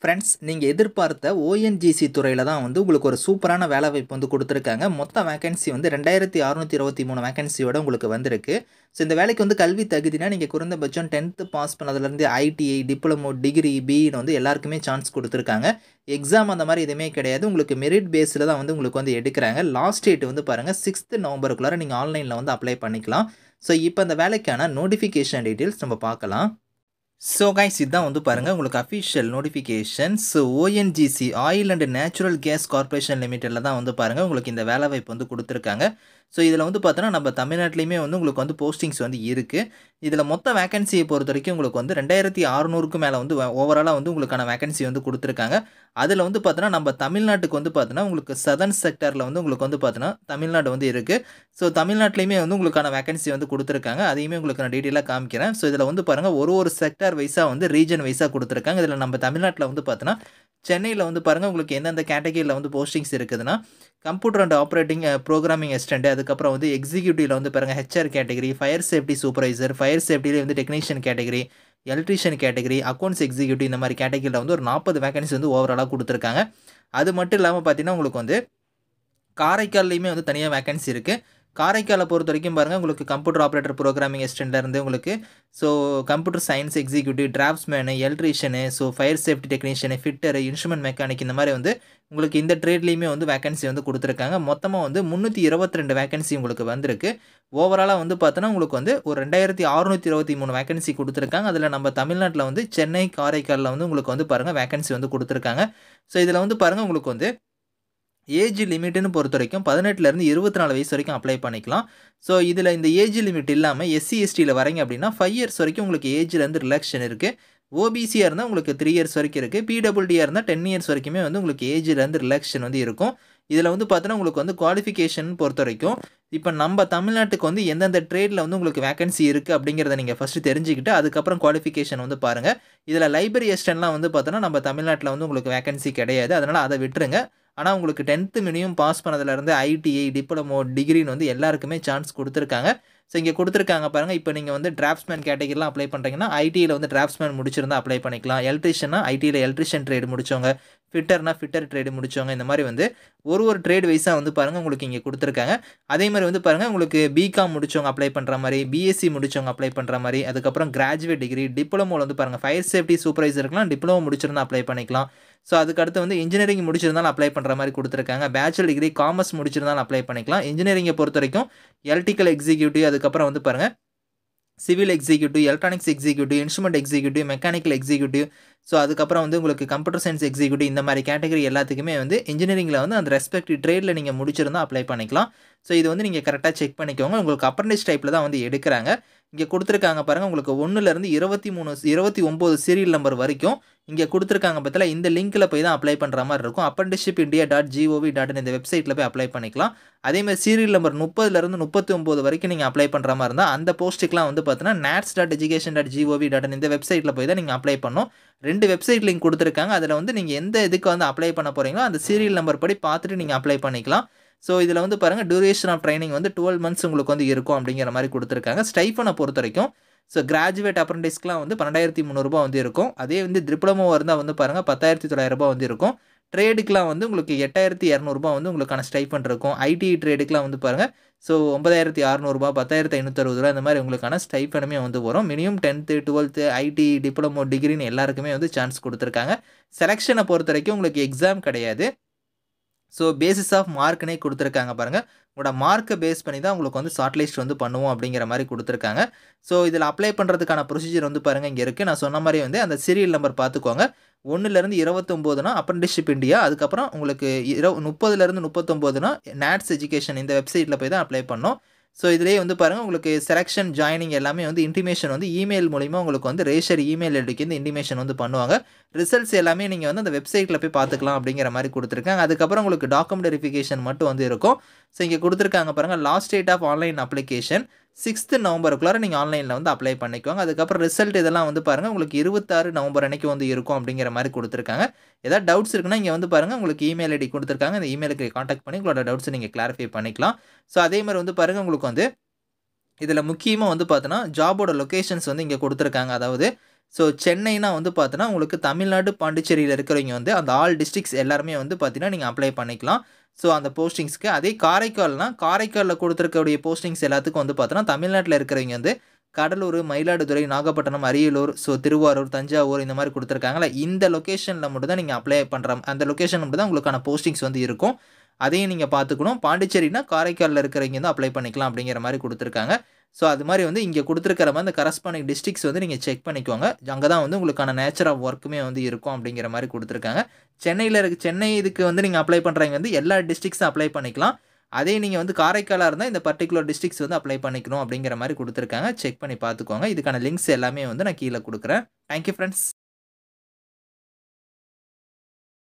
Friends, நீங்க எதிர்பார்த்த ONGC துறையில தான் வந்து உங்களுக்கு ஒரு சூப்பரான வேலைவாய்ப்பு வந்து குடுத்துருக்காங்க. மொத்த வேக்கன்சி வந்து 2623 வேக்கன்சியோட உங்களுக்கு வந்திருக்கு. ஸோ இந்த வேலைக்கு வந்து கல்வி தகுதினா, நீங்க குறைந்தபட்சம் 10த் பாஸ் பண்ணதுலேருந்து ஐடிஐ, டிப்ளமோ, டிகிரி, பிஇன்னு வந்து எல்லாருக்குமே சான்ஸ் குடுத்துருக்காங்க. எக்ஸாம் அந்த மாரி எதுவுமே கிடையாது. உங்களுக்கு மெரிட் பேஸ்ல தான் வந்து உங்களுக்கு வந்து எடுக்குறாங்க. லாஸ்ட் டேட் வந்து பாருங்க 6த் நவம்பருக்குள்ளார நீங்க ஆன்லைன்ல வந்து அப்ளை பண்ணிக்கலாம். ஸோ இப்ப இந்த வேலைக்கான நோட்டிஃபிகேஷன் டீட்டெயில்ஸ் நம்ம பார்க்கலாம். ஸோ கைஸ், இதான் வந்து பாருங்கள் உங்களுக்கு official notifications. ONGC oil and natural gas corporation லிமிட்டெடில் தான் வந்து பாருங்கள் உங்களுக்கு இந்த வேலைவாய்ப்பு வந்து கொடுத்துருக்காங்க. ஸோ இதில் வந்து பார்த்தோன்னா நம்ம தமிழ்நாட்டிலையுமே வந்து உங்களுக்கு வந்து போஸ்டிங்ஸ் வந்து இருக்குது. இதில் மொத்த வேக்கன்சியை பொறுத்த வரைக்கும் உங்களுக்கு வந்து 2600க்கு மேலே வந்து ஓவராலாக வந்து உங்களுக்கான வேக்கன்சி வந்து கொடுத்துருக்காங்க. அதில் வந்து பார்த்தோன்னா நம்ம தமிழ்நாட்டுக்கு வந்து பார்த்தோன்னா உங்களுக்கு சதர்ன் செக்டரில் வந்து உங்களுக்கு வந்து பார்த்தோன்னா தமிழ்நாடு வந்து இருக்குது. ஸோ தமிழ்நாட்டிலையுமே வந்து உங்களுக்கான வேக்கன்சி வந்து கொடுத்துருக்காங்க. அதையுமே உங்களுக்கு நான் டீட்டெயிலாக காமிக்கிறேன். ஸோ இதில் வந்து பாருங்கள் ஒரு செக்டார் வைஸாக வந்து ரீஜன் வைஸாக கொடுத்துருக்காங்க. இதில் நம்ம தமிழ்நாட்டில் வந்து பார்த்தோன்னா சென்னையில் வந்து பாருங்கள் உங்களுக்கு எந்தெந்த கேட்டகரியில் வந்து போஸ்டிங்ஸ் இருக்குதுன்னா, computer and operating programming assistant, அதுக்கப்புறம் வந்து எக்ஸிக்யூட்டிவ்ல வந்து பாருங்கள் HR category, fire safety supervisor, fire சேஃப்டியிலே வந்து technician category, electrician category, accounts executive, இந்த மாதிரி கேட்டகரியில் வந்து ஒரு 40 வேகன்சி வந்து ஓவராலாக கொடுத்துருக்காங்க. அது மட்டும் இல்லாமல் பார்த்தீங்கன்னா உங்களுக்கு வந்து காரைக்கால்லையுமே வந்து தனியாக வேகன்சி இருக்குது. காரைக்காலை பொறுத்த வரைக்கும் பாருங்கள் உங்களுக்கு கம்ப்யூட்டர் ஆப்ரேட்டர் ப்ரோக்ராமிங் அசிஸ்டன்ட்லேருந்து உங்களுக்கு computer science executive, draftsman, electrician, fire safety technician, fitter, instrument mechanic, இந்த மாதிரி வந்து உங்களுக்கு இந்த ட்ரேட்லேயுமே வந்து வேகன்சி வந்து கொடுத்துருக்காங்க. மொத்தமாக வந்து 322 வேகன்சி உங்களுக்கு வந்திருக்கு. ஓவராலாக வந்து பார்த்தோன்னா உங்களுக்கு வந்து ஒரு 2623 வேகன்சி கொடுத்துருக்காங்க. அதில் நம்ம தமிழ்நாட்டில் வந்து சென்னை, காரைக்காலில் வந்து உங்களுக்கு வந்து பாருங்கள் வேகன்சி வந்து கொடுத்துருக்காங்க. ஸோ இதில் வந்து பாருங்கள் உங்களுக்கு வந்து ஏஜ் லிமிட்டுன்னு பொறுத்த வரைக்கும் 18லேருந்து 24 வயசு வரைக்கும் அப்ளை பண்ணிக்கலாம். ஸோ இதில் இந்த ஏஜ் லிமிட் இல்லாமல் எஸ்சி, எஸ்டியில் வரீங்க அப்படின்னா 5 இயர்ஸ் வரைக்கும் உங்களுக்கு ஏஜ்லேருந்து ரிலாக்ஷன் இருக்குது. ஓபிசியாக இருந்தால் உங்களுக்கு 3 இயர்ஸ் வரைக்கும் இருக்குது. பிடபிள்யூடியாக இருந்தால் 10 இயர்ஸ் வரைக்குமே வந்து உங்களுக்கு ஏஜ்லேருந்து ரிலாக்ஷன் வந்து இருக்கும். இதில் வந்து பார்த்தோன்னா உங்களுக்கு வந்து குவாலிஃபிகேஷன் பொறுத்த வரைக்கும் இப்போ நம்ம தமிழ்நாட்டுக்கு வந்து எந்தெந்த ட்ரேடில் வந்து உங்களுக்கு வேகன்சி இருக்குது அப்படிங்கிறத நீங்கள் ஃபஸ்ட்டு தெரிஞ்சுக்கிட்டு அதுக்கப்புறம் குவாலிஃபிகேஷன் வந்து பாருங்கள். இதில் லைப்ரரி அசிஸ்டன்ட்லாம் வந்து பார்த்தோன்னா நம்ம தமிழ்நாட்டில் வந்து உங்களுக்கு வேகன்சி கிடையாது. அதனால் அதை விட்டுருங்க. ஆனால் உங்களுக்கு 10th மினிமம் பாஸ் பண்ணதுலேருந்து ஐடிஐ, டிப்ளமோ, டிகிரின்னு வந்து எல்லாருக்குமே சான்ஸ் கொடுத்துருக்காங்க. ஸோ இங்கே கொடுத்துருக்காங்க பாருங்கள். இப்போ நீங்கள் வந்து டிராஃப்ட்ஸ்மேன் கேட்டகிரிலாம் அப்ளை பண்ணுறீங்கன்னா ஐடியில் வந்து டிராஃப்ட்ஸ்மேன் முடிச்சிருந்தா அப்ளை பண்ணிக்கலாம். எலக்ட்ரிஷியனா ஐடியில் எலக்ட்ரிஷியன் ட்ரேடு முடிச்சவங்க, ஃபிட்டர்னா ஃபிட்டர் ட்ரேடு முடிச்சவங்க, இந்த மாதிரி வந்து ஒரு ட்ரேட் வைஸாக வந்து பாருங்கள் உங்களுக்கு இங்கே கொடுத்துருக்காங்க. அதே மாதிரி வந்து பாருங்கள் உங்களுக்கு பிகாம் முடிச்சவங்க அப்ளை பண்ணுற மாதிரி, பிஎஸ்சி முடிச்சவங்க அப்ளை பண்ணுற மாதிரி, அதுக்கப்புறம் கிராஜுவேட் டிகிரி, டிப்ளமோவில் வந்து பாருங்கள் ஃபயர் சேஃப்டி சூப்பர்வைசருக்குலாம் டிப்ளமோ முடிச்சிருந்தா அப்ளை பண்ணிக்கலாம். ஸோ அதுக்கடுத்து வந்து இன்ஜினியரிங் முடிச்சிருந்தாலும் அப்ளை பண்ணுற மாதிரி கொடுத்துருக்காங்க. பேச்சுலர் டிகிரி காமர்ஸ் முடிச்சிருந்தாலும் அப்ளை பண்ணிக்கலாம். இன்ஜினியரிங்கை பொறுத்த வரைக்கும் எலக்ட்ரிக்கல் எக்ஸிக்யூட்டிவ், அதுக்கப்புறம் வந்து பாருங்கள் civil executive, electronics executive, instrument executive, mechanical executive, so அதுக்கப்புறம் வந்து உங்களுக்கு கம்ப்யூட்டர் சயின்ஸ் எக்ஸிக்யூட்டிவ், இந்த மாதிரி கேட்டகரி எல்லாத்துக்குமே வந்து இன்ஜினியரிங்கில் வந்து அந்த ரெஸ்பெக்டிவ் ட்ரேடில் நீங்கள் முடிச்சிருந்தால் அப்ளை பண்ணிக்கலாம். ஸோ இது வந்து நீங்கள் கரெக்டாக செக் பண்ணிக்கோங்க. உங்களுக்கு அப்ரண்டிஸ் டைப்பில் தான் வந்து எடுக்கிறாங்க. இங்கே கொடுத்துருக்காங்க பாருங்கள் உங்களுக்கு 1லேருந்து 29 சீரியல் நம்பர் வரைக்கும் இங்கே கொடுத்துருக்காங்க. பற்றில இந்த லிங்க்கில் போய் தான் அப்ளை பண்ணுற மாதிரி இருக்கும். apprenticeshipindia.gov.in இந்த வெப்சைட்டில் போய் அப்ளை பண்ணிக்கலாம். அதேமாதிரி சீரியல் நம்பர் 30லேருந்து 39 வரைக்கும் நீங்கள் அப்ளை பண்ணுற மாதிரி இருந்தால் அந்த போஸ்ட்டுக்கெலாம் வந்து பார்த்தீங்கன்னா nats.education.gov.in இந்த வெப்சைட்டில் போய் தான் நீங்கள் அப்ளை பண்ணணும். 2 வெப்சைட் லிங்க் கொடுத்துருக்காங்க. அதில் வந்து நீங்கள் எந்த இதுக்கு வந்து அப்ளை பண்ண போகிறீங்களோ அந்த சீரியல் நம்பர் படி பார்த்துட்டு நீங்கள் அப்ளை பண்ணிக்கலாம். ஸோ இதில் வந்து பாருங்கள் டியூரேஷன் ஆஃப் ட்ரைனிங் வந்து 12 மந்த்ஸ் உங்களுக்கு வந்து இருக்கும் அப்படிங்கிற மாதிரி கொடுத்துருக்காங்க. ஸ்டைஃபனை பொறுத்த வரைக்கும் ஸோ கிராஜுவேட் அப்ரண்டிஸ்க்குலாம் வந்து 12,300 வந்து இருக்கும். அதே வந்து டிப்ளமோ இருந்தால் வந்து பாருங்கள் 10,900 வந்து இருக்கும். ட்ரேடுக்குலாம் வந்து உங்களுக்கு 8,200 வந்து உங்களுக்கான ஸ்டைஃபன் இருக்கும். ஐடி ட்ரேடுக்குலாம் வந்து பாருங்கள் ஸோ 9,600 10,560 இந்த மாதிரி உங்களுக்கான ஸ்டைஃபனுமே வந்து வரும். Minimum 10th 12th ID, diploma, டிகிரின்னு எல்லாருக்குமே வந்து சான்ஸ் கொடுத்துருக்காங்க. செலெக்ஷனை பொறுத்த வரைக்கும் உங்களுக்கு எக்ஸாம் கிடையாது. ஸோ பேசிஸ் ஆஃப் மார்க்னே கொடுத்துருக்காங்க பாருங்கள். உங்களோட மார்க்கை பேஸ் பண்ணி தான் உங்களுக்கு வந்து ஷார்ட் லிஸ்ட் வந்து பண்ணுவோம் அப்படிங்கிற மாதிரி கொடுத்துருக்காங்க. ஸோ இதில் அப்ளை பண்ணுறதுக்கான ப்ரொசீஜர் வந்து பாருங்கள் இங்கே இருக்குது. நான் சொன்ன மாதிரி வந்து அந்த சீரியல் நம்பர் பார்த்துக்கோங்க. 1லேருந்து 29னா அப்ரண்டிஸ்ஷிப் இண்டியா, அதுக்கப்புறம் உங்களுக்கு 30லேருந்து 39னா நேட்ஸ் எஜுகேஷன் இந்த வெப்சைட்டில் போய் தான் அப்ளை பண்ணோம். ஸோ இதிலேயே வந்து பாருங்கள் உங்களுக்கு செலெக்ஷன், ஜாயினிங் எல்லாமே வந்து இன்டிமேஷன் வந்து இமெயில் மூலிமா உங்களுக்கு வந்து ரேஷர் இமெயில் ஐடிக்கு வந்து இன்டிமேஷன் வந்து பண்ணுவாங்க. ரிசல்ட்ஸ் எல்லாமே நீங்கள் வந்து அந்த வெப்சைட்டில் போய் பார்த்துக்கலாம் அப்படிங்கிற மாதிரி கொடுத்துருக்காங்க. அதுக்கப்புறம் உங்களுக்கு டாக்குமெண்ட் வெரிஃபிகேஷன் மட்டும் வந்து இருக்கும். ஸோ இங்கே கொடுத்துருக்காங்க பாருங்கள் last date of online application 6th நவம்பருக்குள்ளார நீங்கள் ஆன்லைனில் வந்து அப்ளை பண்ணிக்கோங்க. அதுக்கப்புறம் ரிசல்ட் இதெல்லாம் வந்து பாருங்கள் உங்களுக்கு 26 நவம்பர் அன்னைக்கு வந்து இருக்கும் அப்படிங்கிற மாதிரி கொடுத்துருக்காங்க. ஏதாவது டவுட்ஸ் இருக்குன்னா இங்கே வந்து பாருங்கள் உங்களுக்கு இமெயில் ஐடி கொடுத்துருக்காங்க. இந்த இமெயிலுக்கு காண்டாக்ட் பண்ணி உங்களோட டவுட்ஸை நீங்கள் கிளாரிஃபை பண்ணிக்கலாம். ஸோ அதே மாதிரி வந்து பாருங்கள் உங்களுக்கு வந்து இதில் முக்கியமாக வந்து பார்த்தோன்னா ஜாபோட லொக்கேஷன்ஸ் வந்து இங்கே கொடுத்துருக்காங்க. அதாவது ஸோ சென்னைனா வந்து பார்த்தீங்கன்னா, உங்களுக்கு தமிழ்நாடு, பாண்டிச்சேரியில இருக்கிறவங்க வந்து அந்த ஆல் டிஸ்ட்ரிக்ட்ஸ் எல்லாருமே வந்து பார்த்தீங்கன்னா, நீங்க அப்ளை பண்ணிக்கலாம். ஸோ அந்த போஸ்டிங்ஸ்க்கு. அதே காரைக்கால்னா, காரைக்கால்ல குடுத்துருக்கக்கூடிய போஸ்டிங்ஸ் எல்லாத்துக்கும் வந்து பார்த்தீங்கன்னா, தமிழ்நாட்ல இருக்கிறவங்க வந்து கடலூர், மயிலாடுதுறை, நாகப்பட்டினம், அரியலூர், ஸோ திருவாரூர், தஞ்சாவூர் இந்த மாரி குடுத்துருக்காங்கல்ல, இந்த லொகேஷன்ல மட்டும் தான் நீங்க அப்ளை பண்ற அந்த லொகேஷன் மட்டும் தான் உங்களுக்கான போஸ்டிங்ஸ் வந்து இருக்கும். அதையும் நீங்க பார்த்துக்கணும். பாண்டிச்சேரினா காரைக்கால்ல இருக்கிறவங்க வந்து அப்ளை பண்ணிக்கலாம் அப்படிங்கிற மாரி குடுத்துருக்காங்க. ஸோ அது மாரி வந்து இங்க குடுத்துருக்கிற மாரி அந்த கரஸ்பாண்டிங் டிஸ்ட்ரிக்ட்ஸ் வந்து நீங்க செக் பண்ணிக்கோங்க. அங்க தான் வந்து உங்களுக்கான நேச்சர் ஆஃப் ஒர்க்குமே வந்து இருக்கும் அப்படிங்கிற மாரி குடுத்துருக்காங்க. சென்னை இதுக்கு வந்து நீங்க அப்ளை பண்றவங்க வந்து எல்லா டிஸ்ட்ரிக்ட்ஸும் அப்ளை பண்ணிக்கலாம். அதே நீங்க வந்து காரைக்காலா இருந்தா இந்த பர்ட்டிகுலர் டிஸ்ட்ரிக்ட்ஸ் வந்து அப்ளை பண்ணிக்கணும் அப்படிங்கிற மாரி குடுத்துருக்காங்க. செக் பண்ணி பார்த்துக்கோங்க. இதுக்கான லிங்க்ஸ் எல்லாமே வந்து நான் கீழ குடுக்குறேன். Thank you friends.